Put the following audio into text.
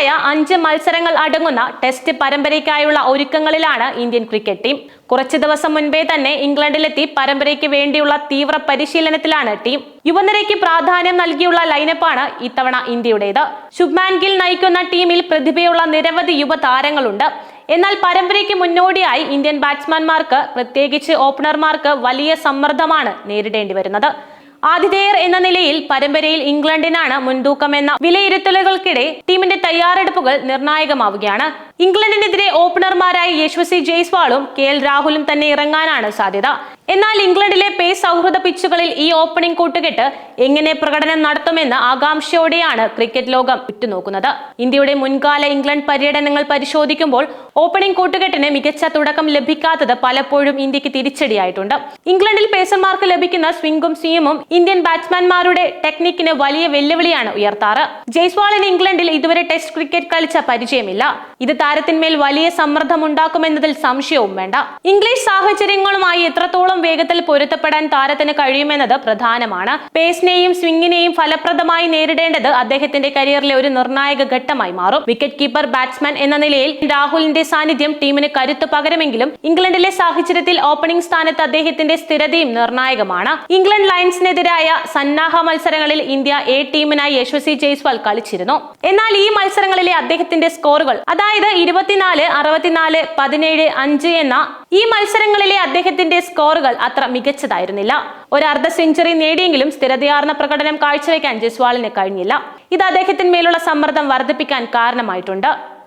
തുടർച്ചയായ 5 മത്സരങ്ങൾ അടങ്ങുന്ന ടെസ്റ്റ് പരമ്പരയ്ക്കായുള്ള ഒരുക്കങ്ങളിലാണ് ഇന്ത്യൻ ക്രിക്കറ്റ് ടീം. കുറച്ചു ദിവസം മുൻപേ തന്നെ ഇംഗ്ലണ്ടിലെത്തി പരമ്പരയ്ക്ക് വേണ്ടിയുള്ള തീവ്ര പരിശീലനത്തിലാണ് ടീം. യുവനിരയ്ക്ക് പ്രാധാന്യം നൽകിയുള്ള ലൈനപ്പാണ് ഇത്തവണ ഇന്ത്യയുടേത്. ശുഭ്മാൻ ഗിൽ നയിക്കുന്ന ടീമിൽ പ്രതിഭയുള്ള നിരവധി യുവതാരങ്ങളുണ്ട്. എന്നാൽ പരമ്പരയ്ക്ക് മുന്നോടിയായി ഇന്ത്യൻ ബാറ്റ്സ്മാൻമാർക്ക്, പ്രത്യേകിച്ച് ഓപ്പണർമാർക്ക് വലിയ സമ്മർദ്ദമാണ് നേരിടേണ്ടി വരുന്നത്. ആതിഥേയർ എന്ന നിലയിൽ പരമ്പരയിൽ ഇംഗ്ലണ്ടിനാണ് മുൻതൂക്കമെന്ന വിലയിരുത്തലുകൾക്കിടെ ടീമിന്റെ തയ്യാറെടുപ്പുകൾ നിർണായകമാവുകയാണ്. ഇംഗ്ലണ്ടിനെതിരെ ഓപ്പണർമാരായി യശസ്വി ജയ്സ്വാളും KL രാഹുലും തന്നെ ഇറങ്ങാനാണ് സാധ്യത. എന്നാൽ ഇംഗ്ലണ്ടിലെ പേസ് സൗഹൃദ പിച്ചുകളിൽ ഈ ഓപ്പണിംഗ് കൂട്ടുകെട്ട് എങ്ങനെ പ്രകടനം നടത്തുമെന്ന് ആകാംക്ഷയോടെയാണ് ക്രിക്കറ്റ് ലോകം ഉറ്റുനോക്കുന്നത്. ഇന്ത്യയുടെ മുൻകാല ഇംഗ്ലണ്ട് പര്യടനങ്ങൾ പരിശോധിക്കുമ്പോൾ ഓപ്പണിംഗ് കൂട്ടുകെട്ടിന് മികച്ച തുടക്കം ലഭിക്കാത്തത് പലപ്പോഴും ഇന്ത്യക്ക് തിരിച്ചടിയായിട്ടുണ്ട്. ഇംഗ്ലണ്ടിൽ പേസർമാർക്ക് ലഭിക്കുന്ന സ്വിംഗും സീമും ഇന്ത്യൻ ബാറ്റ്സ്മാൻമാരുടെ ടെക്നിക്കിന് വലിയ വെല്ലുവിളിയാണ് ഉയർത്താറ്. ജയ്സ്വാളിന് ഇംഗ്ലണ്ടിൽ ഇതുവരെ ടെസ്റ്റ് ക്രിക്കറ്റ് കളിച്ച പരിചയമില്ല. ഇത് താരത്തിന്മേൽ വലിയ സമ്മർദ്ദമുണ്ടാക്കുമെന്നതിൽ സംശയവും വേണ്ട. ഇംഗ്ലീഷ് സാഹചര്യങ്ങളുമായി എത്രത്തോളം വേഗത്തിൽ പൊരുത്തപ്പെടാൻ താരത്തിന് കഴിയുമെന്നത് പ്രധാനമാണ്. പേസിനെയും സ്വിംഗിനെയും ഫലപ്രദമായി നേരിടേണ്ടത് അദ്ദേഹത്തിന്റെ കരിയറിലെ ഒരു നിർണായക ഘട്ടമായി മാറും. വിക്കറ്റ് കീപ്പർ, ബാറ്റ്സ്മാൻ എന്ന നിലയിൽ രാഹുലിന്റെ സാന്നിധ്യം ടീമിന് കരുത്ത് പകരുമെങ്കിലും ഇംഗ്ലണ്ടിലെ സാഹചര്യത്തിൽ ഓപ്പണിംഗ് സ്ഥാനത്ത് അദ്ദേഹത്തിന്റെ സ്ഥിരതയും നിർണായകമാണ്. ഇംഗ്ലണ്ട് ലയൺസിനെതിരായ സന്നാഹ മത്സരങ്ങളിൽ ഇന്ത്യ A ടീമിനായി യശസ്വി ജയ്സ്വാൾ കളിച്ചിരുന്നു. എന്നാൽ ഈ മത്സരങ്ങളിലെ അദ്ദേഹത്തിന്റെ സ്കോറുകൾ, അതായത് 24, 64, 17, 5 എന്ന ഈ മത്സരങ്ങളിലെ അദ്ദേഹത്തിന്റെ സ്കോറുകൾ അത്ര മികച്ചതായിരുന്നില്ല. ഒരു അർദ്ധ സെഞ്ചുറി നേടിയെങ്കിലും സ്ഥിരതയാർന്ന പ്രകടനം കാഴ്ചവെക്കാൻ ജയ്സ്വാളിന് കഴിഞ്ഞില്ല. ഇത് അദ്ദേഹത്തിന്മേലുള്ള സമ്മർദ്ദം വർദ്ധിപ്പിക്കാൻ കാരണമായിട്ടുണ്ട്.